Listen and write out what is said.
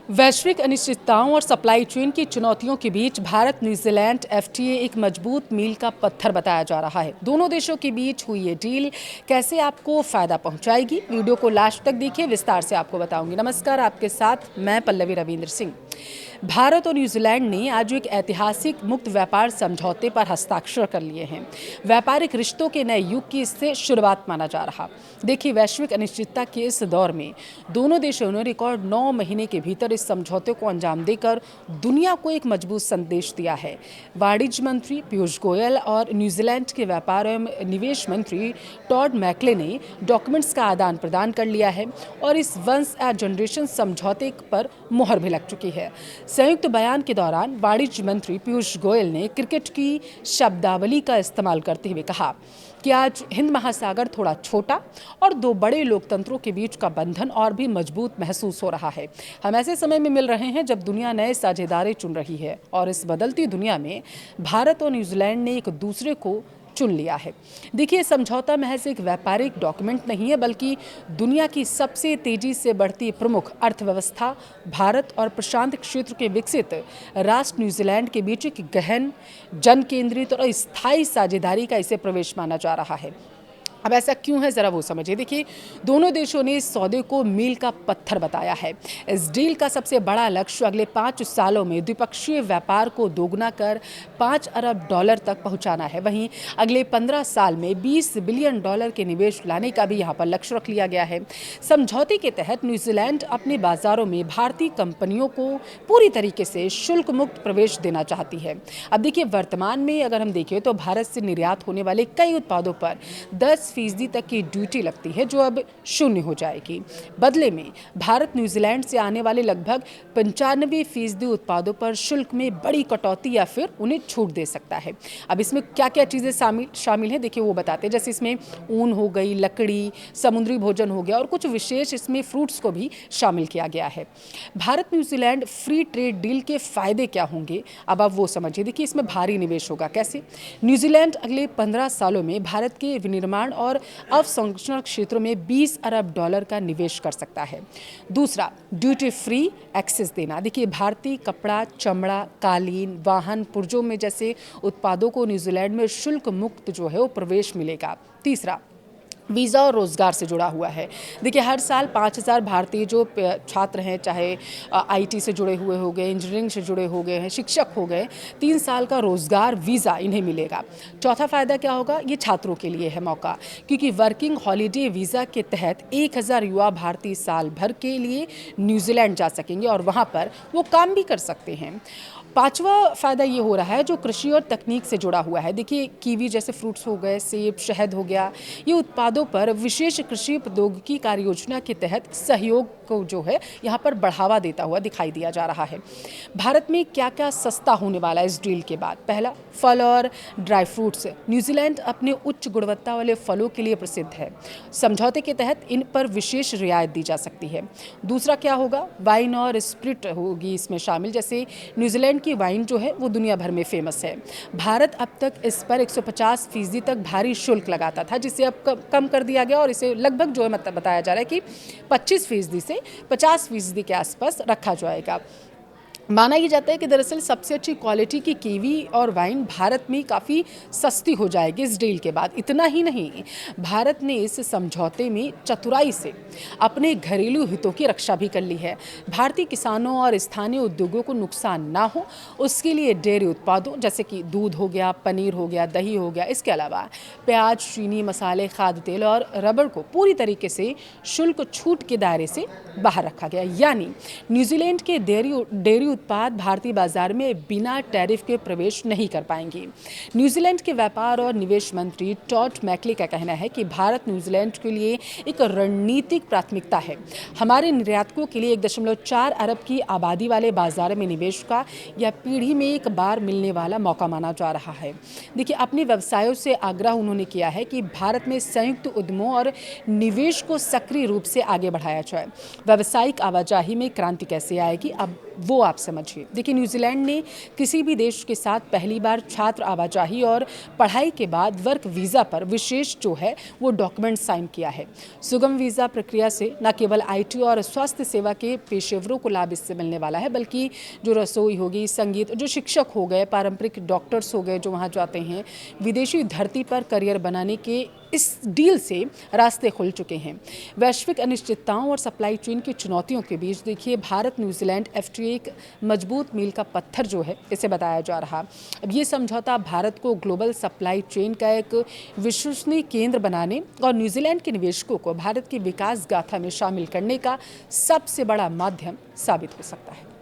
वैश्विक अनिश्चितताओं और सप्लाई चेन की चुनौतियों के बीच भारत न्यूजीलैंड एफटीए एक मजबूत मील का पत्थर बताया जा रहा है। दोनों देशों के बीच हुई ये डील कैसे आपको फायदा पहुंचाएगी, वीडियो को लास्ट तक देखिए, विस्तार से आपको बताऊंगी। नमस्कार, आपके साथ मैं पल्लवी रविंद्र सिंह। भारत और न्यूजीलैंड ने आज एक ऐतिहासिक मुक्त व्यापार समझौते पर हस्ताक्षर कर लिए हैं। व्यापारिक रिश्तों के नए युग की इससे शुरुआत माना जा रहा। देखिए, वैश्विक अनिश्चितता के इस दौर में दोनों देशों ने रिकॉर्ड 9 महीने के भीतर इस समझौते को अंजाम देकर दुनिया को एक मजबूत संदेश दिया है। वाणिज्य मंत्री पीयूष गोयल और न्यूजीलैंड के व्यापार एवं निवेश मंत्री टॉड मैकले ने डॉक्यूमेंट्स का आदान प्रदान कर लिया है और इस वंस ए जनरेशन समझौते पर मुहर भी लग चुकी है। संयुक्त बयान के दौरान वाणिज्य मंत्री पीयूष गोयल ने क्रिकेट की शब्दावली का इस्तेमाल करते हुए कहा कि आज हिंद महासागर थोड़ा छोटा और दो बड़े लोकतंत्रों के बीच का बंधन और भी मजबूत महसूस हो रहा है। हम ऐसे समय में मिल रहे हैं जब दुनिया नए साझेदारी चुन रही है और इस बदलती दुनिया में भारत और न्यूजीलैंड ने एक दूसरे को चुन लिया है। देखिए, समझौता महज एक व्यापारिक डॉक्यूमेंट नहीं है, बल्कि दुनिया की सबसे तेजी से बढ़ती प्रमुख अर्थव्यवस्था भारत और प्रशांत क्षेत्र के विकसित राष्ट्र न्यूजीलैंड के बीच एक गहन, जन केंद्रित और स्थायी साझेदारी का इसे प्रवेश माना जा रहा है। अब ऐसा क्यों है, ज़रा वो समझिए। देखिए, दोनों देशों ने इस सौदे को मील का पत्थर बताया है। इस डील का सबसे बड़ा लक्ष्य अगले 5 सालों में द्विपक्षीय व्यापार को दोगुना कर $5 अरब तक पहुंचाना है। वहीं अगले 15 साल में $20 बिलियन के निवेश लाने का भी यहाँ पर लक्ष्य रख लिया गया है। समझौते के तहत न्यूजीलैंड अपने बाजारों में भारतीय कंपनियों को पूरी तरीके से शुल्क मुक्त प्रवेश देना चाहती है। अब देखिए, वर्तमान में अगर हम देखें तो भारत से निर्यात होने वाले कई उत्पादों पर 10% तक की ड्यूटी लगती है, जो अब शून्य हो जाएगी। बदले में भारत न्यूजीलैंड से आने वाले लगभग 95% उत्पादों पर शुल्क में बड़ी कटौती या फिर उन्हें छूट दे सकता है। अब इसमें क्या क्या चीज़ें शामिल हैं, देखिए वो बताते हैं। जैसे इसमें ऊन हो गई, लकड़ी, समुद्री भोजन हो गया और कुछ विशेष इसमें फ्रूट्स को भी शामिल किया गया है। Bharat New Zealand free trade deal के फायदे क्या होंगे, अब आप वो समझिए। देखिए, इसमें भारी निवेश होगा। कैसे? न्यूजीलैंड अगले 15 सालों में भारत के विनिर्माण और अवसंरचना क्षेत्रों में $20 अरब का निवेश कर सकता है। दूसरा, ड्यूटी फ्री एक्सेस देना। देखिए, भारतीय कपड़ा, चमड़ा, कालीन, वाहन, पुर्जों में जैसे उत्पादों को न्यूजीलैंड में शुल्क मुक्त जो है वो प्रवेश मिलेगा। तीसरा, वीज़ा और रोज़गार से जुड़ा हुआ है। देखिए, हर साल 5,000 भारतीय जो छात्र हैं, चाहे आईटी से जुड़े हुए हो गए, इंजीनियरिंग से जुड़े हो गए हैं, शिक्षक हो गए, 3 साल का रोज़गार वीज़ा इन्हें मिलेगा। चौथा फ़ायदा क्या होगा? ये छात्रों के लिए है मौका, क्योंकि वर्किंग हॉलीडे वीज़ा के तहत 1,000 युवा भारतीय साल भर के लिए न्यूजीलैंड जा सकेंगे और वहाँ पर वो काम भी कर सकते हैं। पांचवा फ़ायदा ये हो रहा है जो कृषि और तकनीक से जुड़ा हुआ है। देखिए, कीवी जैसे फ्रूट्स हो गए, सेब, शहद हो गया, ये उत्पादों पर विशेष कृषि प्रौद्योगिकी कार्य योजना के तहत सहयोग को जो है यहाँ पर बढ़ावा देता हुआ दिखाई दिया जा रहा है। भारत में क्या क्या सस्ता होने वाला है इस डील के बाद? पहला, फल और ड्राई फ्रूट्स। न्यूजीलैंड अपने उच्च गुणवत्ता वाले फलों के लिए प्रसिद्ध है। समझौते के तहत इन पर विशेष रियायत दी जा सकती है। दूसरा क्या होगा? वाइन और स्प्रिट होगी इसमें शामिल। जैसे न्यूजीलैंड की वाइन जो है वो दुनिया भर में फेमस है। भारत अब तक इस पर 150% तक भारी शुल्क लगाता था, जिसे अब कम कर दिया गया और इसे लगभग जो है मतलब बताया जा रहा है कि 25% से 50% के आसपास रखा जाएगा। माना यह जाता है कि दरअसल सबसे अच्छी क्वालिटी की कीवी और वाइन भारत में काफ़ी सस्ती हो जाएगी इस डील के बाद। इतना ही नहीं, भारत ने इस समझौते में चतुराई से अपने घरेलू हितों की रक्षा भी कर ली है। भारतीय किसानों और स्थानीय उद्योगों को नुकसान ना हो, उसके लिए डेयरी उत्पादों जैसे कि दूध हो गया, पनीर हो गया, दही हो गया, इसके अलावा प्याज, चीनी, मसाले, खाद्य तेल और रबड़ को पूरी तरीके से शुल्क छूट के दायरे से बाहर रखा गया। यानी न्यूजीलैंड के डेयरी उत्पाद भारतीय बाजार में बिना टैरिफ के प्रवेश नहीं कर पाएंगे। न्यूजीलैंड के व्यापार और निवेश मंत्री टॉड मैकले का कहना है कि भारत न्यूजीलैंड के लिए एक रणनीतिक प्राथमिकता है। हमारे निर्यातकों के लिए 1.4 अरब की आबादी वाले बाजार में निवेश का यह पीढ़ी में एक बार मिलने वाला मौका माना जा रहा है। देखिए, अपने व्यवसायों से आग्रह उन्होंने किया है कि भारत में संयुक्त उद्यमों और निवेश को सक्रिय रूप से आगे बढ़ाया जाए। व्यावसायिक आवाजाही में क्रांति कैसे आएगी? अब वो आप समझिए। देखिए, न्यूजीलैंड ने किसी भी देश के साथ पहली बार छात्र आवाजाही और पढ़ाई के बाद वर्क वीज़ा पर विशेष जो है वो डॉक्यूमेंट साइन किया है। सुगम वीज़ा प्रक्रिया से न केवल आईटी और स्वास्थ्य सेवा के पेशेवरों को लाभ इससे मिलने वाला है, बल्कि जो रसोई होगी, संगीत, जो शिक्षक हो गए, पारंपरिक डॉक्टर्स हो गए जो वहाँ जाते हैं, विदेशी धरती पर करियर बनाने के इस डील से रास्ते खुल चुके हैं। वैश्विक अनिश्चितताओं और सप्लाई चेन की चुनौतियों के बीच देखिए, भारत न्यूजीलैंड एफटीए एक मजबूत मील का पत्थर जो है इसे बताया जा रहा। अब ये समझौता भारत को ग्लोबल सप्लाई चेन का एक विश्वसनीय केंद्र बनाने और न्यूजीलैंड के निवेशकों को भारत की विकास गाथा में शामिल करने का सबसे बड़ा माध्यम साबित हो सकता है।